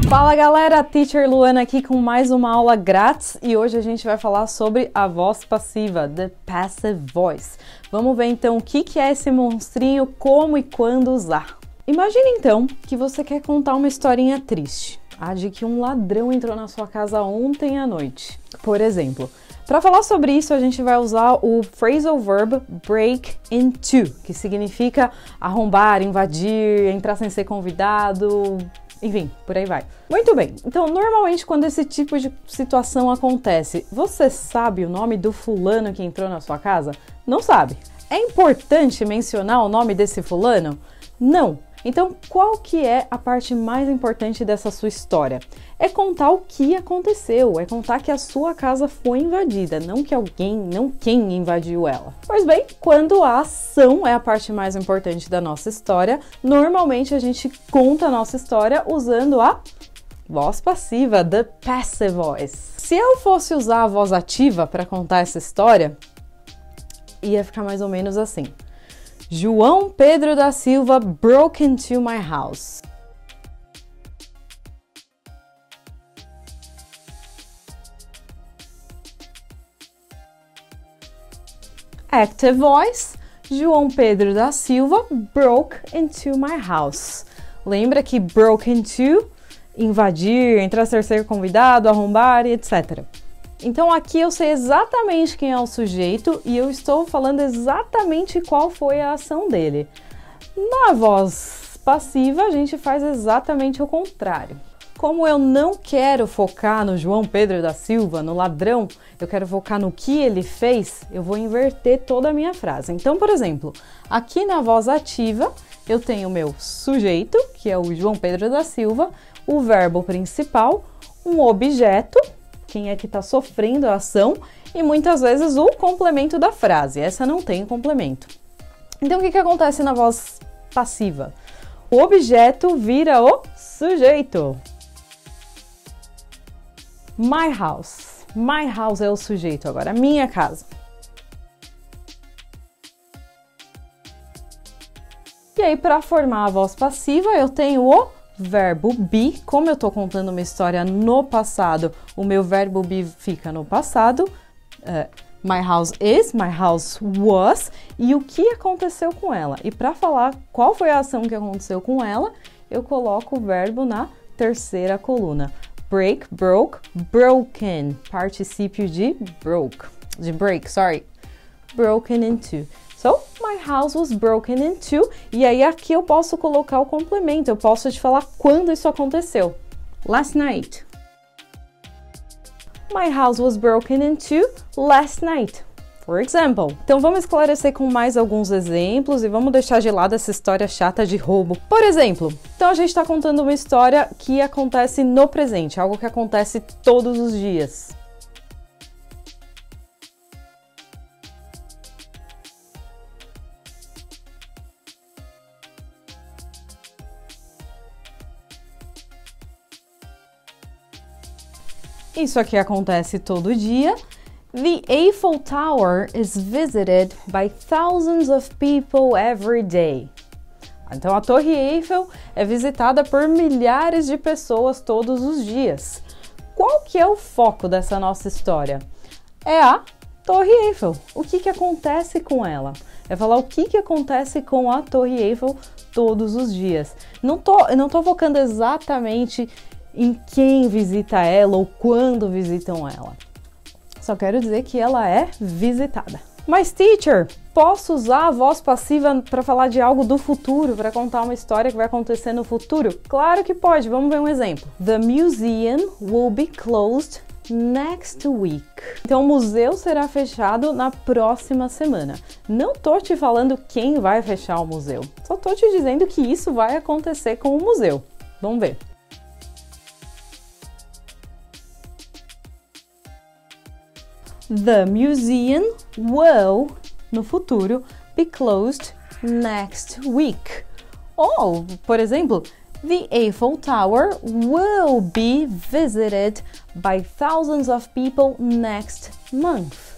Fala galera, Teacher Luana aqui com mais uma aula grátis e hoje a gente vai falar sobre a voz passiva, the passive voice. Vamos ver então o que é esse monstrinho, como e quando usar. Imagine então que você quer contar uma historinha triste, a de que um ladrão entrou na sua casa ontem à noite, por exemplo. Para falar sobre isso, a gente vai usar o phrasal verb break into, que significa arrombar, invadir, entrar sem ser convidado, enfim, por aí vai. Muito bem, então normalmente quando esse tipo de situação acontece, você sabe o nome do fulano que entrou na sua casa? Não sabe. É importante mencionar o nome desse fulano? Não. Então, qual que é a parte mais importante dessa sua história? É contar o que aconteceu, é contar que a sua casa foi invadida, não que alguém, não quem invadiu ela. Pois bem, quando a ação é a parte mais importante da nossa história, normalmente a gente conta a nossa história usando a voz passiva, the passive voice. Se eu fosse usar a voz ativa para contar essa história, ia ficar mais ou menos assim. João Pedro da Silva broke into my house. Active voice, João Pedro da Silva broke into my house. Lembra que broke into, invadir, entrar sem ser convidado, arrombar, etc. Então aqui eu sei exatamente quem é o sujeito e eu estou falando exatamente qual foi a ação dele. Na voz passiva a gente faz exatamente o contrário. Como eu não quero focar no João Pedro da Silva, no ladrão, eu quero focar no que ele fez, eu vou inverter toda a minha frase. Então, por exemplo, aqui na voz ativa eu tenho o meu sujeito, que é o João Pedro da Silva, o verbo principal, um objeto, quem é que está sofrendo a ação, e muitas vezes o complemento da frase. Essa não tem complemento. Então, o que acontece na voz passiva? O objeto vira o sujeito. My house. My house é o sujeito agora, minha casa. E aí, para formar a voz passiva, eu tenho o verbo be. Como eu estou contando uma história no passado, o meu verbo be fica no passado. My house is, my house was. E o que aconteceu com ela? E para falar qual foi a ação que aconteceu com ela, eu coloco o verbo na terceira coluna. Break, broke, broken. Particípio de break, sorry. Broken into. So, my house was broken into. E aí aqui eu posso colocar o complemento. Eu posso te falar quando isso aconteceu. Last night. My house was broken into last night. For example. Então vamos esclarecer com mais alguns exemplos e vamos deixar de lado essa história chata de roubo. Por exemplo, então a gente está contando uma história que acontece no presente, algo que acontece todos os dias. Isso aqui acontece todo dia. The Eiffel Tower is visited by thousands of people every day. Então a Torre Eiffel é visitada por milhares de pessoas todos os dias. Qual que é o foco dessa nossa história? É a Torre Eiffel. O que acontece com ela? É falar o que acontece com a Torre Eiffel todos os dias. Eu não tô focando exatamente em quem visita ela ou quando visitam ela. Só quero dizer que ela é visitada. Mas, teacher, posso usar a voz passiva para falar de algo do futuro, para contar uma história que vai acontecer no futuro? Claro que pode, vamos ver um exemplo. The museum will be closed next week. Então, o museu será fechado na próxima semana. Não tô te falando quem vai fechar o museu, só tô te dizendo que isso vai acontecer com o museu. Vamos ver. The museum will, no futuro, be closed next week. Ou, por exemplo, the Eiffel Tower will be visited by thousands of people next month.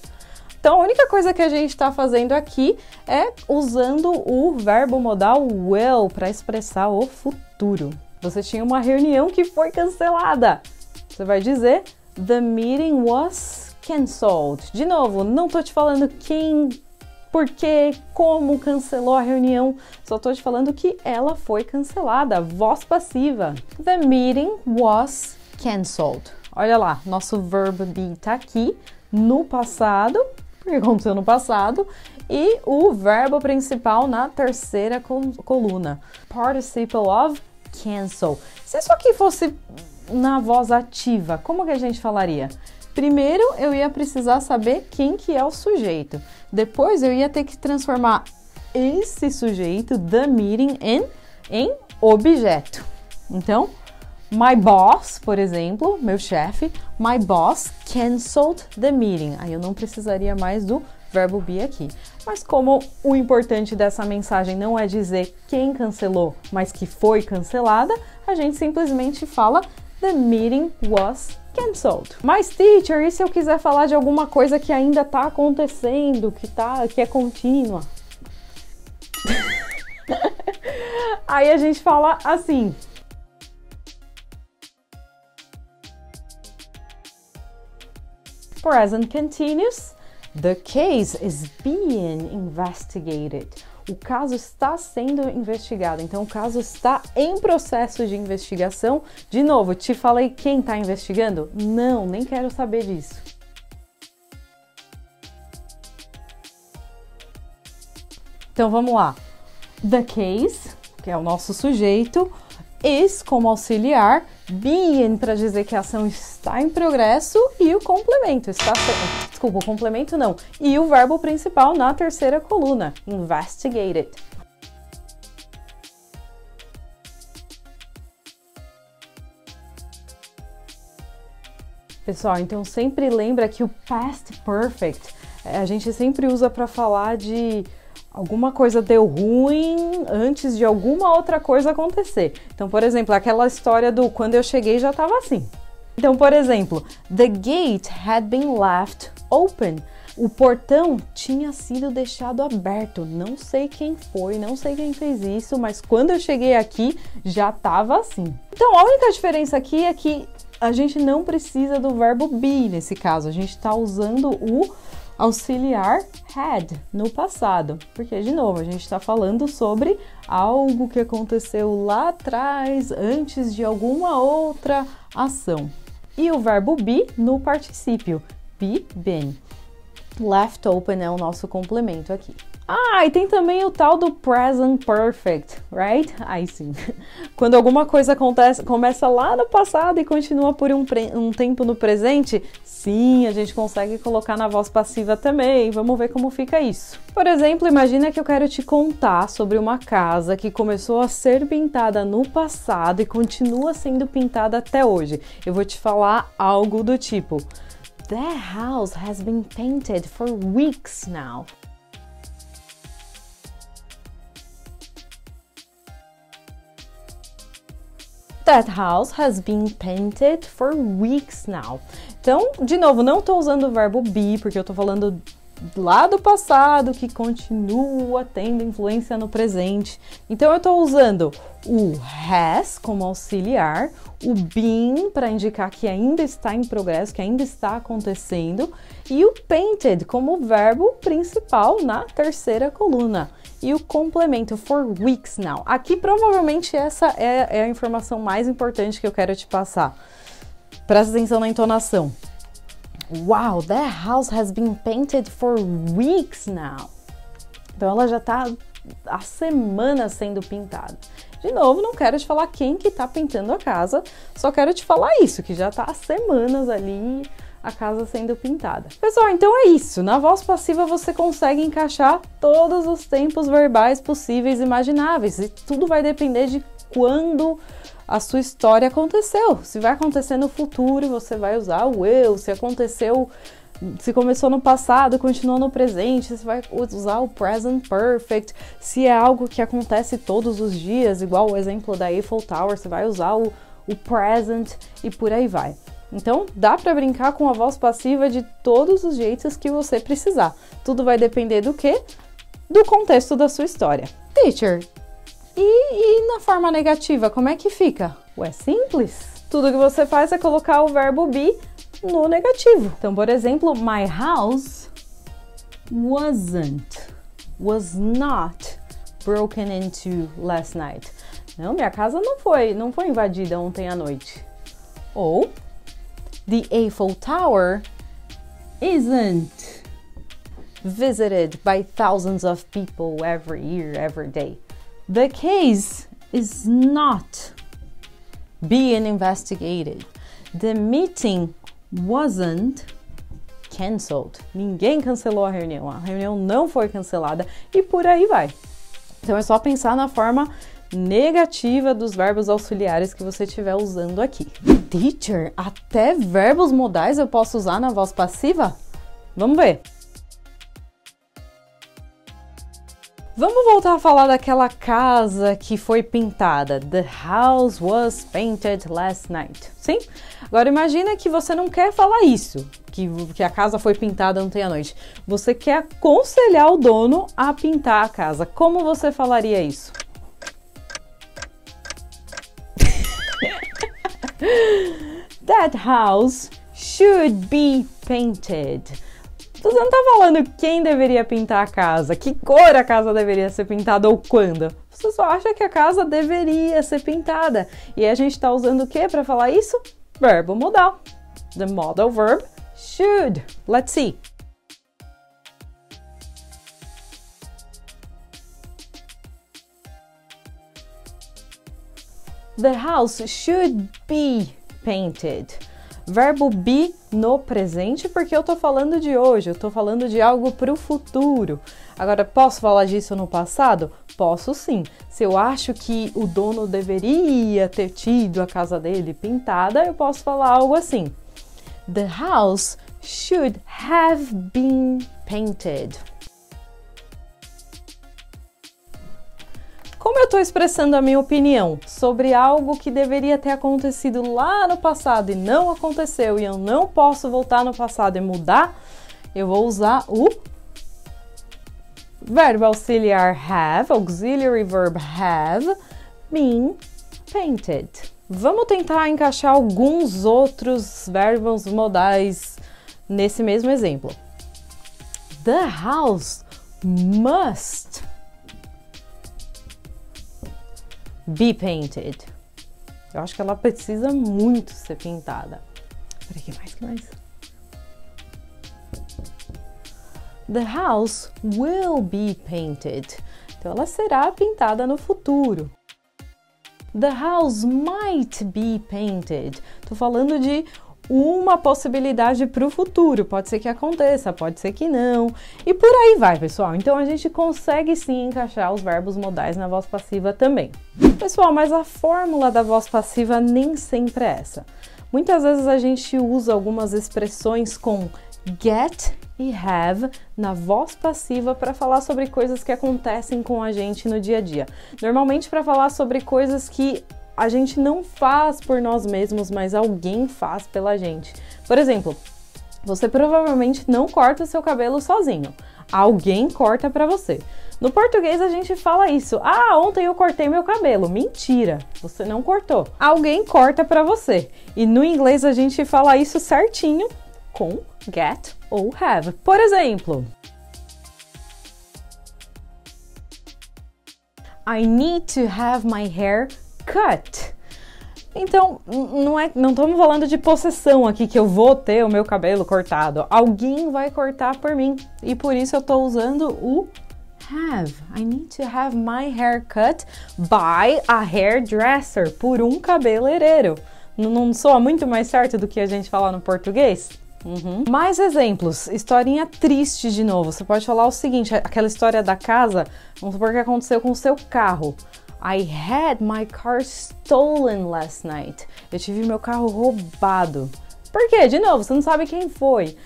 Então, a única coisa que a gente está fazendo aqui é usando o verbo modal will para expressar o futuro. Você tinha uma reunião que foi cancelada. Você vai dizer, the meeting was cancelled. De novo, não tô te falando quem, por quê, como cancelou a reunião. Só tô te falando que ela foi cancelada. Voz passiva. The meeting was cancelled. Olha lá, nosso verbo be tá aqui no passado, porque aconteceu no passado, e o verbo principal na terceira coluna. Participle of cancel. Se isso aqui fosse na voz ativa, como que a gente falaria? Primeiro, eu ia precisar saber quem que é o sujeito. Depois, eu ia ter que transformar esse sujeito, the meeting, em objeto. Então, my boss, por exemplo, meu chefe, my boss canceled the meeting. Aí eu não precisaria mais do verbo be aqui. Mas como o importante dessa mensagem não é dizer quem cancelou, mas que foi cancelada, a gente simplesmente fala the meeting was cancelled. Mas teacher, e se eu quiser falar de alguma coisa que ainda está acontecendo, que é contínua? Aí a gente fala assim. Present continuous. The case is being investigated. O caso está sendo investigado, então o caso está em processo de investigação. De novo, te falei quem está investigando? Não, nem quero saber disso. Então vamos lá. The case, que é o nosso sujeito, is como auxiliar, being para dizer que a ação está em progresso e o complemento o complemento não, e o verbo principal na terceira coluna, investigated. Pessoal, então sempre lembra que o past perfect a gente sempre usa para falar de alguma coisa deu ruim antes de alguma outra coisa acontecer. Então, por exemplo, aquela história do quando eu cheguei já estava assim. Então, por exemplo, the gate had been left open. O portão tinha sido deixado aberto. Não sei quem foi, não sei quem fez isso, mas quando eu cheguei aqui já estava assim. Então, a única diferença aqui é que a gente não precisa do verbo be nesse caso. A gente está usando o auxiliar had no passado, porque de novo a gente está falando sobre algo que aconteceu lá atrás, antes de alguma outra ação. E o verbo be no particípio, be, been. Left open é o nosso complemento aqui. Ah, e tem também o tal do present perfect, right? Aí sim. Quando alguma coisa começa lá no passado e continua por um tempo no presente, sim, a gente consegue colocar na voz passiva também. Vamos ver como fica isso. Por exemplo, imagina que eu quero te contar sobre uma casa que começou a ser pintada no passado e continua sendo pintada até hoje. Eu vou te falar algo do tipo: That house has been painted for weeks now. That house has been painted for weeks now. Então, de novo, não estou usando o verbo be, porque eu estou falando lá do passado, que continua tendo influência no presente. Então, eu estou usando o has como auxiliar, o been para indicar que ainda está em progresso, que ainda está acontecendo, e o painted como verbo principal na terceira coluna. E o complemento for weeks now. Aqui provavelmente essa é a informação mais importante que eu quero te passar. Presta atenção na entonação. Wow, that house has been painted for weeks now. Então ela já está há semanas sendo pintada. De novo, não quero te falar quem que está pintando a casa, só quero te falar isso, que já está há semanas ali a casa sendo pintada. Pessoal, então é isso. Na voz passiva você consegue encaixar todos os tempos verbais possíveis e imagináveis. E tudo vai depender de quando a sua história aconteceu. Se vai acontecer no futuro, você vai usar o will. Se aconteceu, se começou no passado, continua no presente, você vai usar o present perfect. Se é algo que acontece todos os dias, igual o exemplo da Eiffel Tower, você vai usar o present e por aí vai. Então, dá para brincar com a voz passiva de todos os jeitos que você precisar. Tudo vai depender do quê? Do contexto da sua história. Teacher, e na forma negativa, como é que fica? Ué, simples. Tudo que você faz é colocar o verbo be no negativo. Então, por exemplo, my house was not broken into last night. Não, minha casa não foi invadida ontem à noite. Ou the Eiffel Tower isn't visited by thousands of people every year, every day. The case is not being investigated. The meeting wasn't cancelled. Ninguém cancelou a reunião não foi cancelada e por aí vai. Então é só pensar na forma negativa dos verbos auxiliares que você estiver usando aqui. Teacher, até verbos modais eu posso usar na voz passiva? Vamos ver. Vamos voltar a falar daquela casa que foi pintada. The house was painted last night. Sim? Agora imagina que você não quer falar isso, que a casa foi pintada ontem à noite. Você quer aconselhar o dono a pintar a casa. Como você falaria isso? That house should be painted. Você não tá falando quem deveria pintar a casa, que cor a casa deveria ser pintada ou quando. Você só acha que a casa deveria ser pintada. E a gente tá usando o que para falar isso? Verbo modal. The modal verb should. Let's see. The house should be painted. Verbo be no presente porque eu tô falando de hoje, eu tô falando de algo pro futuro. Agora, posso falar disso no passado? Posso sim. Se eu acho que o dono deveria ter tido a casa dele pintada, eu posso falar algo assim. The house should have been painted. Como eu estou expressando a minha opinião sobre algo que deveria ter acontecido lá no passado e não aconteceu e eu não posso voltar no passado e mudar, eu vou usar o verbo auxiliar have, auxiliary verb have been painted. Vamos tentar encaixar alguns outros verbos modais nesse mesmo exemplo. The house must be painted. Eu acho que ela precisa muito ser pintada. Peraí, que mais? The house will be painted. Então, ela será pintada no futuro. The house might be painted. Tô falando de uma possibilidade para o futuro. Pode ser que aconteça, pode ser que não. E por aí vai, pessoal. Então, a gente consegue sim encaixar os verbos modais na voz passiva também. Pessoal, mas a fórmula da voz passiva nem sempre é essa. Muitas vezes a gente usa algumas expressões com get e have na voz passiva para falar sobre coisas que acontecem com a gente no dia a dia. Normalmente para falar sobre coisas que a gente não faz por nós mesmos, mas alguém faz pela gente. Por exemplo, você provavelmente não corta seu cabelo sozinho. Alguém corta para você. No português a gente fala isso. Ah, ontem eu cortei meu cabelo. Mentira, você não cortou. Alguém corta para você. E no inglês a gente fala isso certinho com get ou have. Por exemplo, I need to have my hair cut. Então, não estamos falando de possessão aqui, que eu vou ter o meu cabelo cortado. Alguém vai cortar por mim. E por isso eu estou usando o have. I need to have my hair cut by a hairdresser. Por um cabeleireiro. Não soa muito mais certo do que a gente fala no português? Mais exemplos. Historinha triste de novo. Você pode falar o seguinte, aquela história da casa, vamos supor que aconteceu com o seu carro. I had my car stolen last night. Eu tive meu carro roubado. Por quê? De novo, você não sabe quem foi.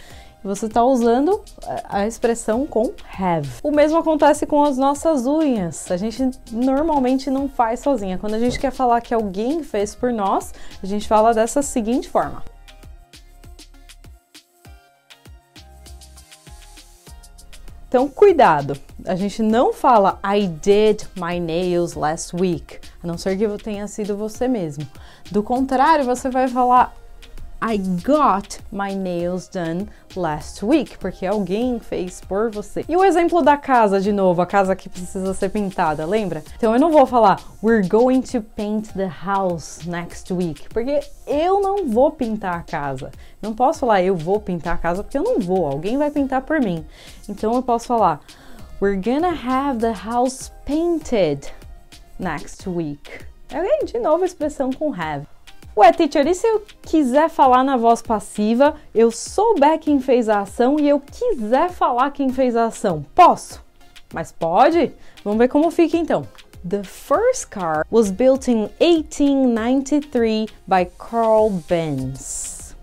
Você está usando a expressão com have. O mesmo acontece com as nossas unhas. A gente normalmente não faz sozinha. Quando a gente quer falar que alguém fez por nós, a gente fala dessa seguinte forma. Então, cuidado, a gente não fala I did my nails last week, a não ser que tenha sido você mesmo. Do contrário, você vai falar I got my nails done last week, porque alguém fez por você. E o exemplo da casa, de novo, a casa que precisa ser pintada, lembra? Então eu não vou falar we're going to paint the house next week, porque eu não vou pintar a casa. Não posso falar eu vou pintar a casa, porque eu não vou, alguém vai pintar por mim. Então eu posso falar we're gonna have the house painted next week. Ok? De novo a expressão com have. Ué, teacher, e se eu quiser falar na voz passiva, eu souber quem fez a ação e eu quiser falar quem fez a ação? Posso? Mas pode? Vamos ver como fica então. The first car was built in 1893 by Carl Benz.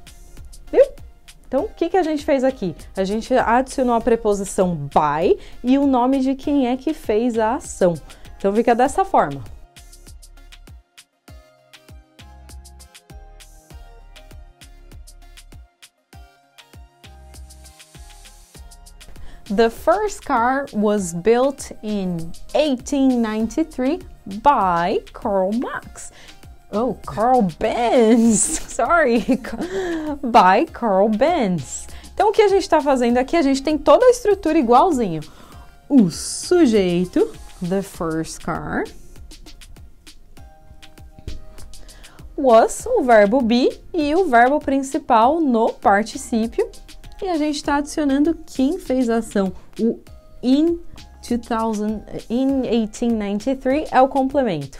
Viu? Então, o que a gente fez aqui? A gente adicionou a preposição by e o nome de quem é que fez a ação. Então, fica dessa forma. The first car was built in 1893 by Karl Marx. Oh, Carl Benz! Sorry! By Carl Benz. Então, o que a gente está fazendo aqui? A gente tem toda a estrutura igualzinho. O sujeito, the first car, was o verbo be e o verbo principal no particípio. E a gente está adicionando quem fez a ação. O in 1893 é o complemento.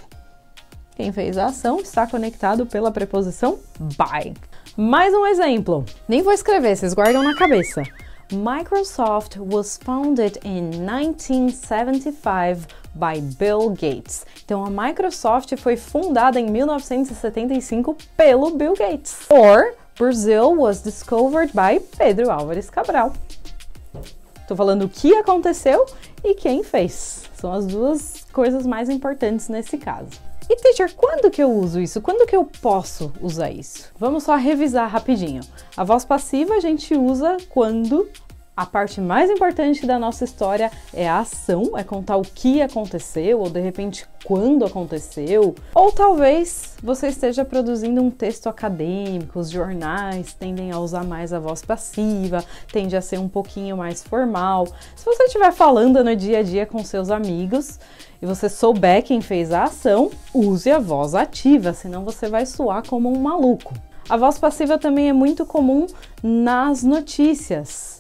Quem fez a ação está conectado pela preposição by. Mais um exemplo. Nem vou escrever, vocês guardam na cabeça. Microsoft was founded in 1975 by Bill Gates. Então, a Microsoft foi fundada em 1975 pelo Bill Gates. Or Brazil was discovered by Pedro Álvares Cabral. Estou falando o que aconteceu e quem fez. São as duas coisas mais importantes nesse caso. E teacher, quando que eu uso isso? Quando que eu posso usar isso? Vamos só revisar rapidinho. A voz passiva a gente usa quando a parte mais importante da nossa história é a ação, é contar o que aconteceu, ou de repente quando aconteceu. Ou talvez você esteja produzindo um texto acadêmico, os jornais tendem a usar mais a voz passiva, tende a ser um pouquinho mais formal. Se você estiver falando no dia a dia com seus amigos e você souber quem fez a ação, use a voz ativa, senão você vai soar como um maluco. A voz passiva também é muito comum nas notícias.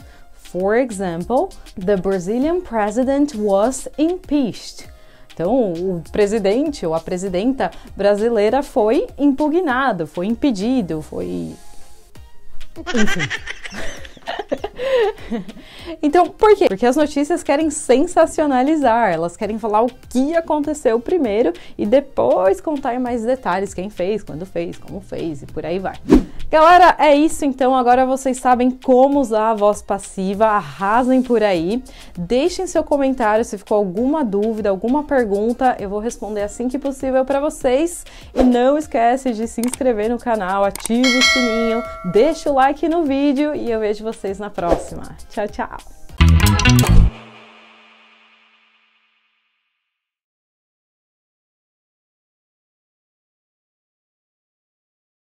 For example, the Brazilian president was impeached. Então, o presidente ou a presidenta brasileira foi impugnado, foi impedido, foi... Enfim. Então, por quê? Porque as notícias querem sensacionalizar, elas querem falar o que aconteceu primeiro e depois contar em mais detalhes quem fez, quando fez, como fez e por aí vai. Galera, é isso então, agora vocês sabem como usar a voz passiva, arrasem por aí, deixem seu comentário se ficou alguma dúvida, alguma pergunta, eu vou responder assim que possível para vocês e não esquece de se inscrever no canal, ativa o sininho, deixa o like no vídeo e eu vejo vocês na próxima. Tchau, tchau!